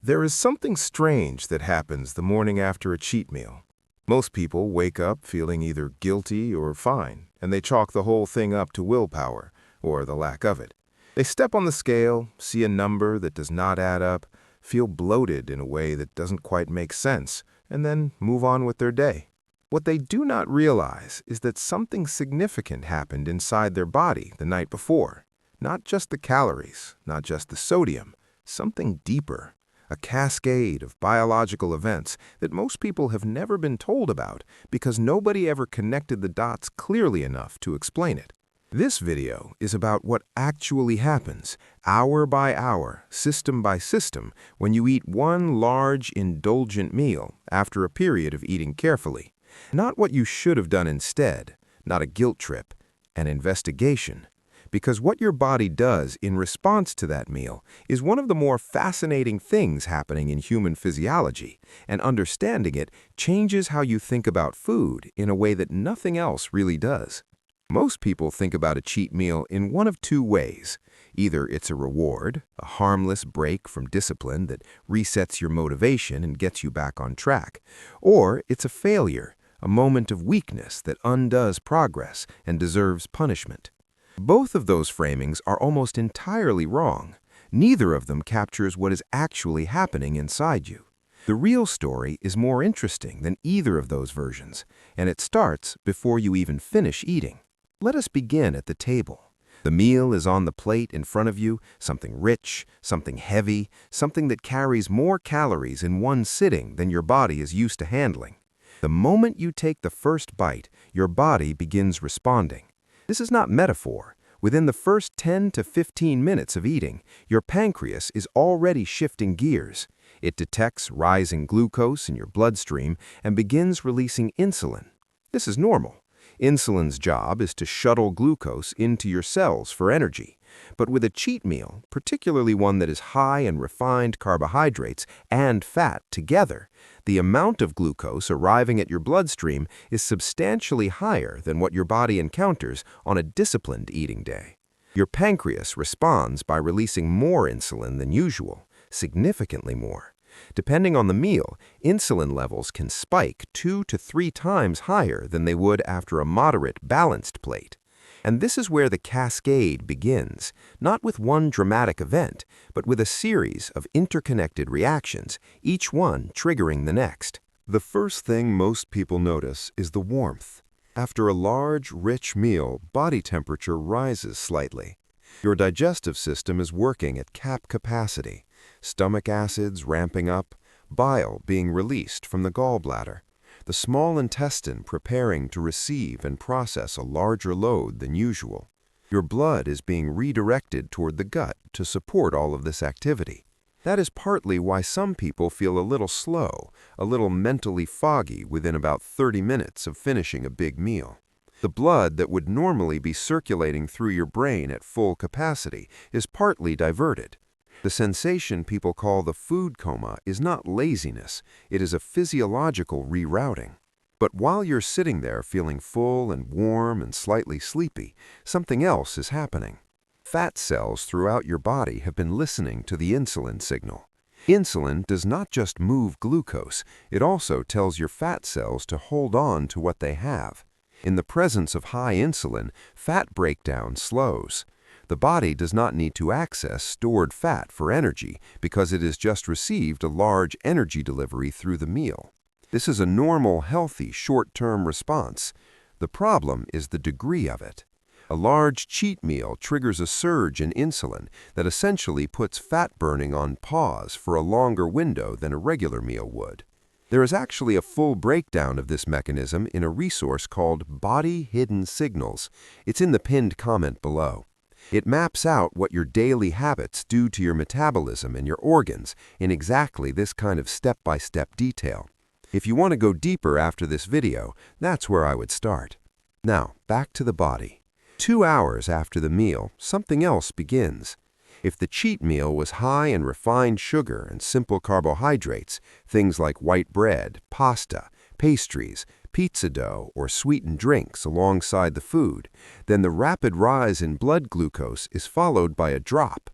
There is something strange that happens the morning after a cheat meal. Most people wake up feeling either guilty or fine, and they chalk the whole thing up to willpower, or the lack of it. They step on the scale, see a number that does not add up, feel bloated in a way that doesn't quite make sense, and then move on with their day. What they do not realize is that something significant happened inside their body the night before. Not just the calories, not just the sodium, something deeper. A cascade of biological events that most people have never been told about because nobody ever connected the dots clearly enough to explain it. This video is about what actually happens, hour by hour, system by system, when you eat one large, indulgent meal after a period of eating carefully. Not what you should have done instead, not a guilt trip, an investigation. Because what your body does in response to that meal is one of the more fascinating things happening in human physiology, and understanding it changes how you think about food in a way that nothing else really does. Most people think about a cheat meal in one of two ways. Either it's a reward, a harmless break from discipline that resets your motivation and gets you back on track, or it's a failure, a moment of weakness that undoes progress and deserves punishment. Both of those framings are almost entirely wrong. Neither of them captures what is actually happening inside you. The real story is more interesting than either of those versions, and it starts before you even finish eating. Let us begin at the table. The meal is on the plate in front of you, something rich, something heavy, something that carries more calories in one sitting than your body is used to handling. The moment you take the first bite, your body begins responding. This is not metaphor. Within the first 10 to 15 minutes of eating, your pancreas is already shifting gears. It detects rising glucose in your bloodstream and begins releasing insulin. This is normal. Insulin's job is to shuttle glucose into your cells for energy. But with a cheat meal, particularly one that is high in refined carbohydrates and fat together, the amount of glucose arriving at your bloodstream is substantially higher than what your body encounters on a disciplined eating day. Your pancreas responds by releasing more insulin than usual, significantly more. Depending on the meal, insulin levels can spike 2 to 3 times higher than they would after a moderate, balanced plate. And this is where the cascade begins, not with one dramatic event, but with a series of interconnected reactions, each one triggering the next. The first thing most people notice is the warmth. After a large, rich meal, body temperature rises slightly. Your digestive system is working at cap capacity. Stomach acids ramping up, bile being released from the gallbladder, the small intestine preparing to receive and process a larger load than usual. Your blood is being redirected toward the gut to support all of this activity. That is partly why some people feel a little slow, a little mentally foggy within about 30 minutes of finishing a big meal. The blood that would normally be circulating through your brain at full capacity is partly diverted. The sensation people call the food coma is not laziness, it is a physiological rerouting. But while you're sitting there feeling full and warm and slightly sleepy, something else is happening. Fat cells throughout your body have been listening to the insulin signal. Insulin does not just move glucose, it also tells your fat cells to hold on to what they have. In the presence of high insulin, fat breakdown slows. The body does not need to access stored fat for energy because it has just received a large energy delivery through the meal. This is a normal, healthy, short-term response. The problem is the degree of it. A large cheat meal triggers a surge in insulin that essentially puts fat burning on pause for a longer window than a regular meal would. There is actually a full breakdown of this mechanism in a resource called Body Hidden Signals. It's in the pinned comment below. It maps out what your daily habits do to your metabolism and your organs in exactly this kind of step-by-step detail. If you want to go deeper after this video, that's where I would start. Now, back to the body. 2 hours after the meal, something else begins. If the cheat meal was high in refined sugar and simple carbohydrates, things like white bread, pasta, pastries, pizza dough, or sweetened drinks alongside the food, then the rapid rise in blood glucose is followed by a drop.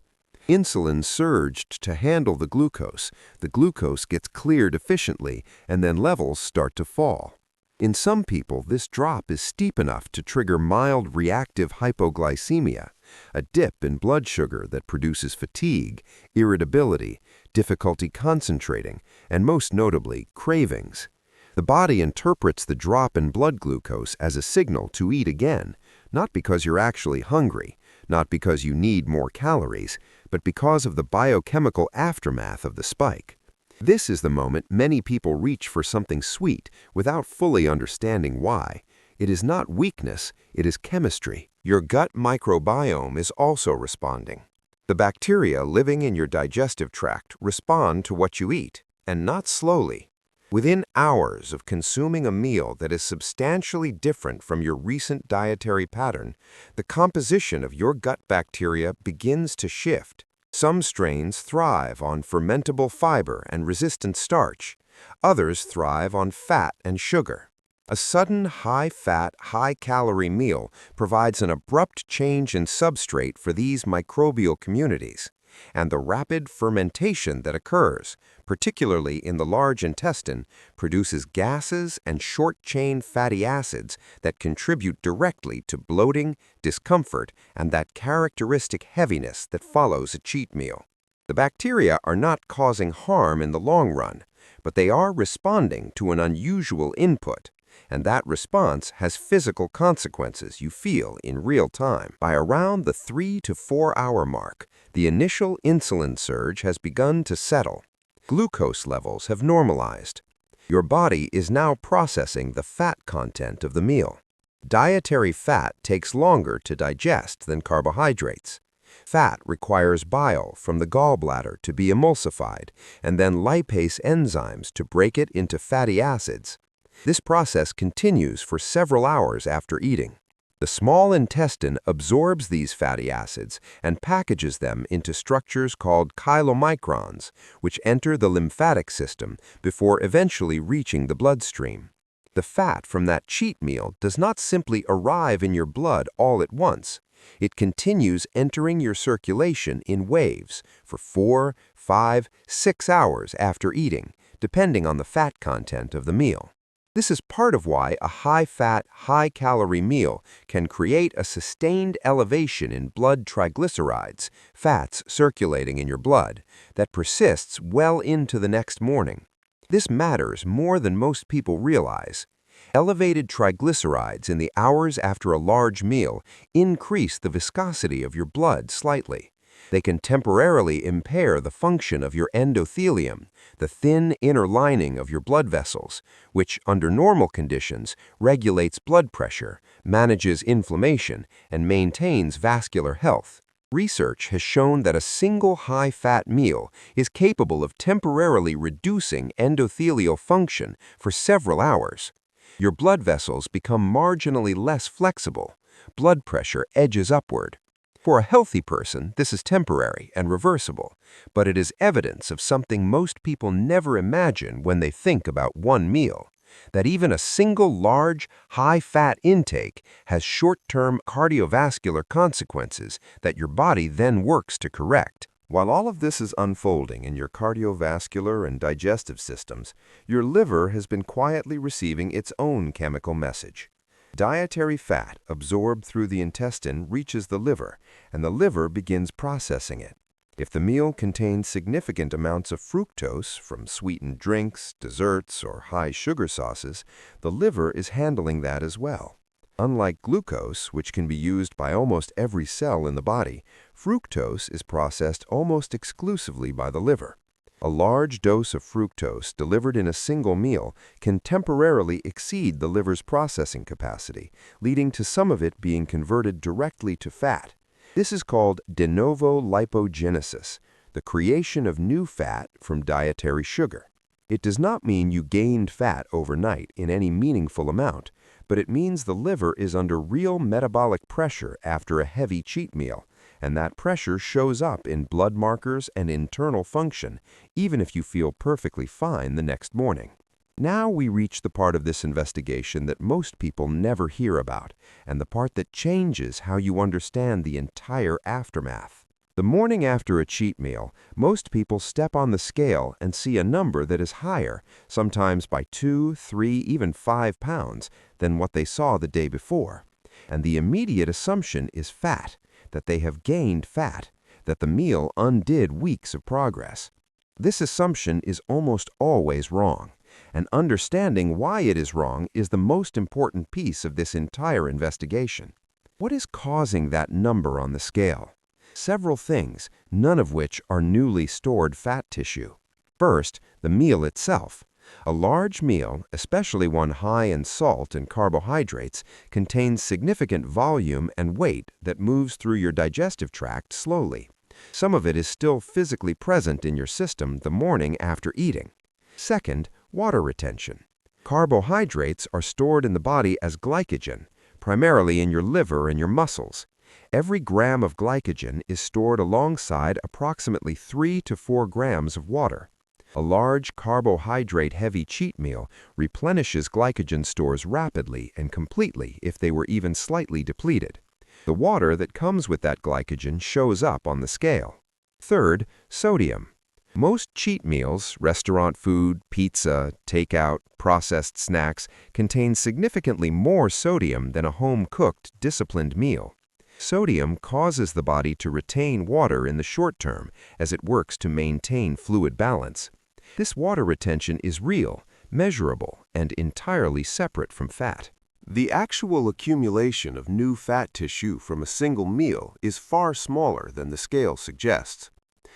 Insulin surged to handle the glucose gets cleared efficiently, and then levels start to fall. In some people, this drop is steep enough to trigger mild reactive hypoglycemia, a dip in blood sugar that produces fatigue, irritability, difficulty concentrating, and most notably, cravings. The body interprets the drop in blood glucose as a signal to eat again, not because you're actually hungry, not because you need more calories, but because of the biochemical aftermath of the spike. This is the moment many people reach for something sweet without fully understanding why. It is not weakness, it is chemistry. Your gut microbiome is also responding. The bacteria living in your digestive tract respond to what you eat, and not slowly. Within hours of consuming a meal that is substantially different from your recent dietary pattern, the composition of your gut bacteria begins to shift. Some strains thrive on fermentable fiber and resistant starch. Others thrive on fat and sugar. A sudden high-fat, high-calorie meal provides an abrupt change in substrate for these microbial communities, and the rapid fermentation that occurs, particularly in the large intestine, produces gases and short-chain fatty acids that contribute directly to bloating, discomfort, and that characteristic heaviness that follows a cheat meal. The bacteria are not causing harm in the long run, but they are responding to an unusual input, and that response has physical consequences you feel in real time. By around the 3 to 4 hour mark, the initial insulin surge has begun to settle. Glucose levels have normalized. Your body is now processing the fat content of the meal. Dietary fat takes longer to digest than carbohydrates. Fat requires bile from the gallbladder to be emulsified, and then lipase enzymes to break it into fatty acids. This process continues for several hours after eating. The small intestine absorbs these fatty acids and packages them into structures called chylomicrons, which enter the lymphatic system before eventually reaching the bloodstream. The fat from that cheat meal does not simply arrive in your blood all at once. It continues entering your circulation in waves for 4, 5, 6 hours after eating, depending on the fat content of the meal. This is part of why a high-fat, high-calorie meal can create a sustained elevation in blood triglycerides, fats circulating in your blood, that persists well into the next morning. This matters more than most people realize. Elevated triglycerides in the hours after a large meal increase the viscosity of your blood slightly. They can temporarily impair the function of your endothelium, the thin inner lining of your blood vessels, which, under normal conditions, regulates blood pressure, manages inflammation, and maintains vascular health. Research has shown that a single high-fat meal is capable of temporarily reducing endothelial function for several hours. Your blood vessels become marginally less flexible. Blood pressure edges upward. For a healthy person, this is temporary and reversible, but it is evidence of something most people never imagine when they think about one meal, that even a single large, high-fat intake has short-term cardiovascular consequences that your body then works to correct. While all of this is unfolding in your cardiovascular and digestive systems, your liver has been quietly receiving its own chemical message. Dietary fat absorbed through the intestine reaches the liver, and the liver begins processing it. If the meal contains significant amounts of fructose from sweetened drinks, desserts, or high sugar sauces, the liver is handling that as well. Unlike glucose, which can be used by almost every cell in the body, fructose is processed almost exclusively by the liver. A large dose of fructose delivered in a single meal can temporarily exceed the liver's processing capacity, leading to some of it being converted directly to fat. This is called de novo lipogenesis, the creation of new fat from dietary sugar. It does not mean you gained fat overnight in any meaningful amount, but it means the liver is under real metabolic pressure after a heavy cheat meal, and that pressure shows up in blood markers and internal function, even if you feel perfectly fine the next morning. Now we reach the part of this investigation that most people never hear about, and the part that changes how you understand the entire aftermath. The morning after a cheat meal, most people step on the scale and see a number that is higher, sometimes by 2, 3, even 5 pounds, than what they saw the day before. And the immediate assumption is fat, that they have gained fat, that the meal undid weeks of progress. This assumption is almost always wrong, and understanding why it is wrong is the most important piece of this entire investigation. What is causing that number on the scale? Several things, none of which are newly stored fat tissue. First, the meal itself. A large meal, especially one high in salt and carbohydrates, contains significant volume and weight that moves through your digestive tract slowly. Some of it is still physically present in your system the morning after eating. Second, water retention. Carbohydrates are stored in the body as glycogen, primarily in your liver and your muscles. Every gram of glycogen is stored alongside approximately 3 to 4 grams of water. A large carbohydrate-heavy cheat meal replenishes glycogen stores rapidly and completely if they were even slightly depleted. The water that comes with that glycogen shows up on the scale. Third, sodium. Most cheat meals, restaurant food, pizza, takeout, processed snacks, contain significantly more sodium than a home-cooked, disciplined meal. Sodium causes the body to retain water in the short term as it works to maintain fluid balance. This water retention is real, measurable, and entirely separate from fat. The actual accumulation of new fat tissue from a single meal is far smaller than the scale suggests.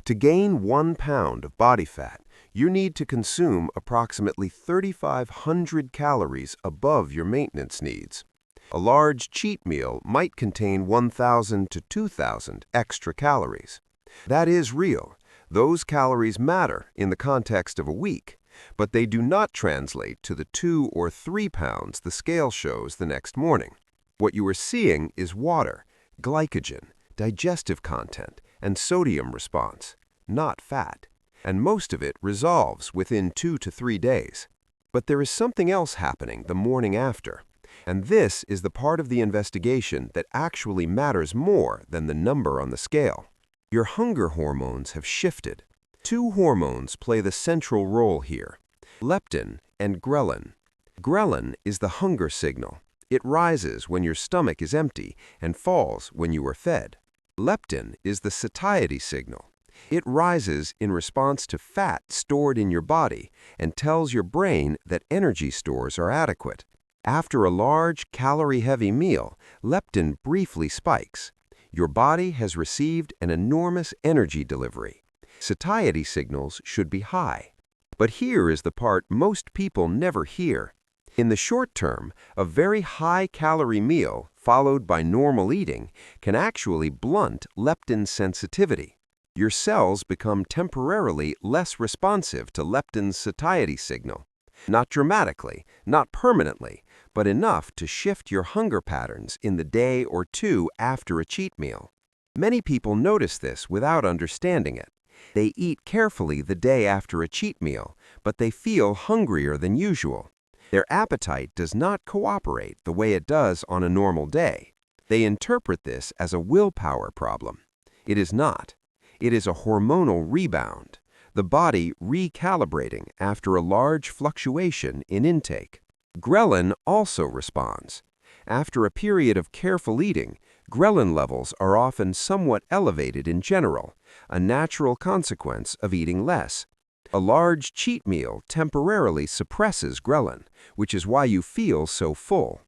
To gain 1 pound of body fat, you need to consume approximately 3,500 calories above your maintenance needs. A large cheat meal might contain 1,000 to 2,000 extra calories. That is real. Those calories matter in the context of a week, but they do not translate to the 2 or 3 pounds the scale shows the next morning. What you are seeing is water, glycogen, digestive content, and sodium response, not fat. And most of it resolves within 2 to 3 days. But there is something else happening the morning after. And this is the part of the investigation that actually matters more than the number on the scale. Your hunger hormones have shifted. 2 hormones play the central role here: leptin and ghrelin. Ghrelin is the hunger signal. It rises when your stomach is empty and falls when you are fed. Leptin is the satiety signal. It rises in response to fat stored in your body and tells your brain that energy stores are adequate. After a large, calorie-heavy meal, leptin briefly spikes. Your body has received an enormous energy delivery. Satiety signals should be high. But here is the part most people never hear. In the short term, a very high-calorie meal, followed by normal eating, can actually blunt leptin sensitivity. Your cells become temporarily less responsive to leptin's satiety signal. Not dramatically, not permanently, but enough to shift your hunger patterns in the day or two after a cheat meal. Many people notice this without understanding it. They eat carefully the day after a cheat meal, but they feel hungrier than usual. Their appetite does not cooperate the way it does on a normal day. They interpret this as a willpower problem. It is not. It is a hormonal rebound, the body recalibrating after a large fluctuation in intake. Ghrelin also responds. After a period of careful eating, ghrelin levels are often somewhat elevated in general, a natural consequence of eating less. A large cheat meal temporarily suppresses ghrelin, which is why you feel so full.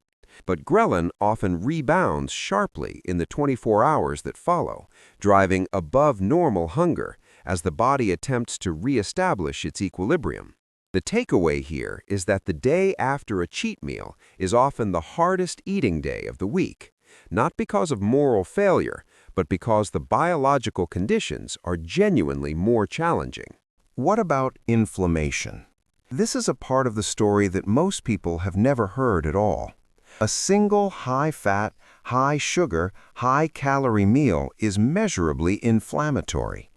But ghrelin often rebounds sharply in the 24 hours that follow, driving above normal hunger as the body attempts to reestablish its equilibrium. The takeaway here is that the day after a cheat meal is often the hardest eating day of the week, not because of moral failure, but because the biological conditions are genuinely more challenging. What about inflammation? This is a part of the story that most people have never heard at all. A single high-fat, high-sugar, high-calorie meal is measurably inflammatory.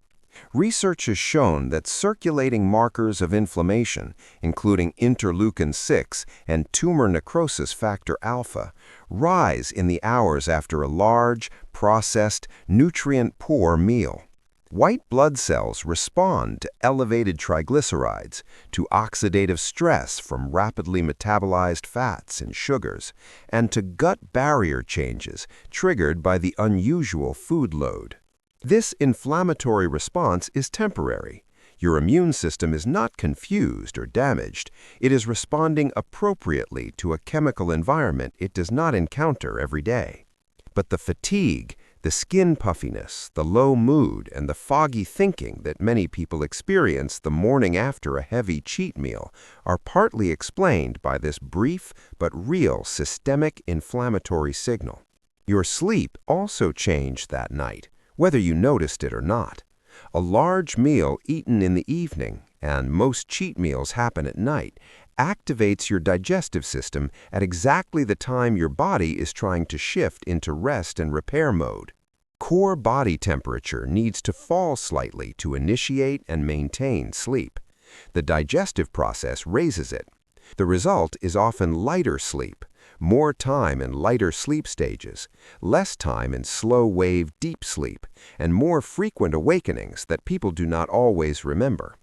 Research has shown that circulating markers of inflammation, including interleukin-6 and tumor necrosis factor alpha, rise in the hours after a large, processed, nutrient-poor meal. White blood cells respond to elevated triglycerides, to oxidative stress from rapidly metabolized fats and sugars, and to gut barrier changes triggered by the unusual food load. This inflammatory response is temporary. Your immune system is not confused or damaged. It is responding appropriately to a chemical environment it does not encounter every day. But the fatigue, the skin puffiness, the low mood, and the foggy thinking that many people experience the morning after a heavy cheat meal are partly explained by this brief but real systemic inflammatory signal. Your sleep also changed that night, whether you noticed it or not. A large meal eaten in the evening, and most cheat meals happen at night, activates your digestive system at exactly the time your body is trying to shift into rest and repair mode. Core body temperature needs to fall slightly to initiate and maintain sleep. The digestive process raises it. The result is often lighter sleep, more time in lighter sleep stages, less time in slow-wave deep sleep, and more frequent awakenings that people do not always remember.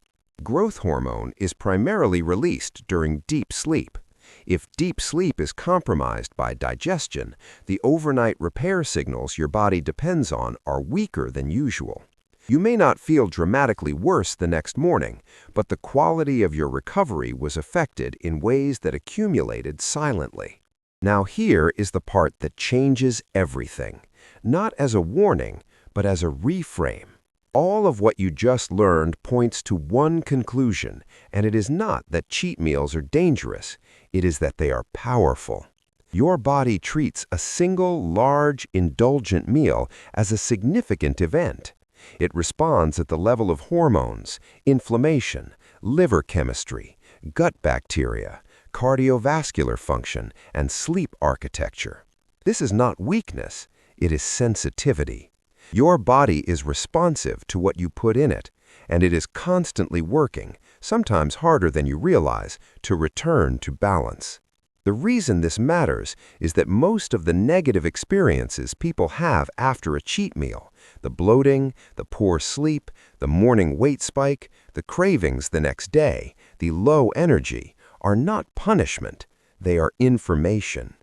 Growth hormone is primarily released during deep sleep. If deep sleep is compromised by digestion, the overnight repair signals your body depends on are weaker than usual. You may not feel dramatically worse the next morning, but the quality of your recovery was affected in ways that accumulated silently. Now here is the part that changes everything, not as a warning, but as a reframe. All of what you just learned points to one conclusion, and it is not that cheat meals are dangerous, it is that they are powerful. Your body treats a single, large, indulgent meal as a significant event. It responds at the level of hormones, inflammation, liver chemistry, gut bacteria, cardiovascular function, and sleep architecture. This is not weakness, it is sensitivity. Your body is responsive to what you put in it, and it is constantly working, sometimes harder than you realize, to return to balance. The reason this matters is that most of the negative experiences people have after a cheat meal, the bloating, the poor sleep, the morning weight spike, the cravings the next day, the low energy, are not punishment, they are information.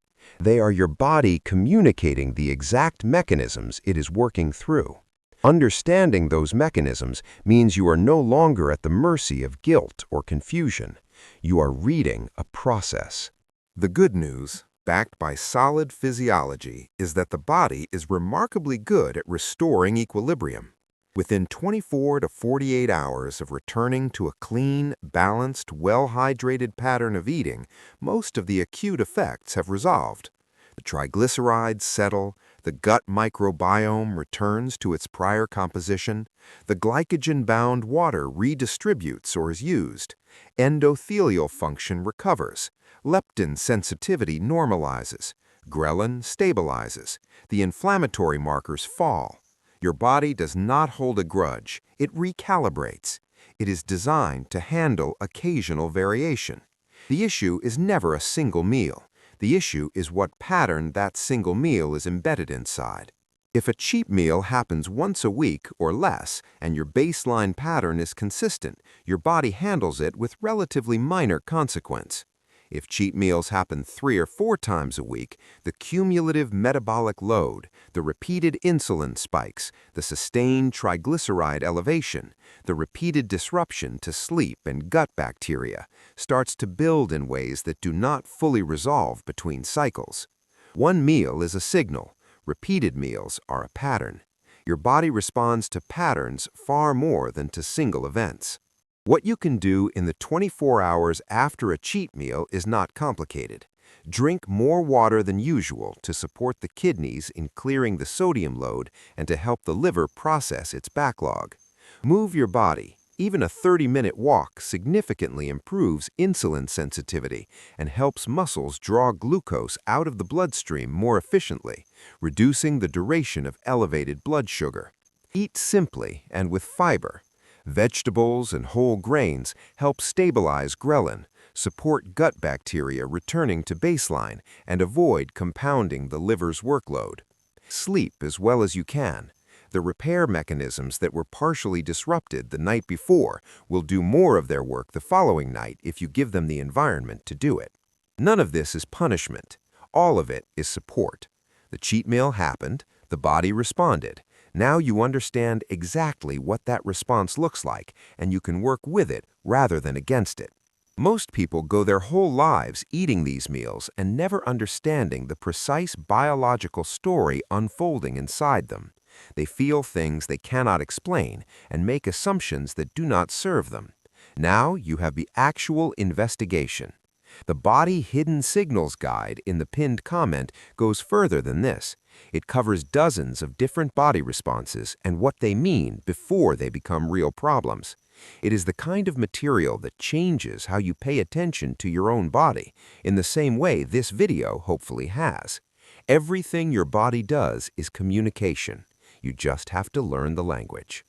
They are your body communicating the exact mechanisms it is working through. Understanding those mechanisms means you are no longer at the mercy of guilt or confusion. You are reading a process. The good news, backed by solid physiology, is that the body is remarkably good at restoring equilibrium. Within 24 to 48 hours of returning to a clean, balanced, well-hydrated pattern of eating, most of the acute effects have resolved. The triglycerides settle, the gut microbiome returns to its prior composition, the glycogen-bound water redistributes or is used, endothelial function recovers, leptin sensitivity normalizes, ghrelin stabilizes, the inflammatory markers fall. Your body does not hold a grudge, it recalibrates. It is designed to handle occasional variation. The issue is never a single meal. The issue is what pattern that single meal is embedded inside. If a cheat meal happens once a week or less, and your baseline pattern is consistent, your body handles it with relatively minor consequence. If cheat meals happen 3 or 4 times a week, the cumulative metabolic load, the repeated insulin spikes, the sustained triglyceride elevation, the repeated disruption to sleep and gut bacteria starts to build in ways that do not fully resolve between cycles. One meal is a signal. Repeated meals are a pattern. Your body responds to patterns far more than to single events. What you can do in the 24 hours after a cheat meal is not complicated. Drink more water than usual to support the kidneys in clearing the sodium load and to help the liver process its backlog. Move your body. Even a 30-minute walk significantly improves insulin sensitivity and helps muscles draw glucose out of the bloodstream more efficiently, reducing the duration of elevated blood sugar. Eat simply and with fiber. Vegetables and whole grains help stabilize ghrelin, support gut bacteria returning to baseline, and avoid compounding the liver's workload. Sleep as well as you can. The repair mechanisms that were partially disrupted the night before will do more of their work the following night if you give them the environment to do it. None of this is punishment. All of it is support. The cheat meal happened, the body responded. Now you understand exactly what that response looks like, and you can work with it rather than against it. Most people go their whole lives eating these meals and never understanding the precise biological story unfolding inside them. They feel things they cannot explain and make assumptions that do not serve them. Now you have the actual investigation. The Body Hidden Signals Guide in the pinned comment goes further than this. It covers dozens of different body responses and what they mean before they become real problems. It is the kind of material that changes how you pay attention to your own body, in the same way this video hopefully has. Everything your body does is communication. You just have to learn the language.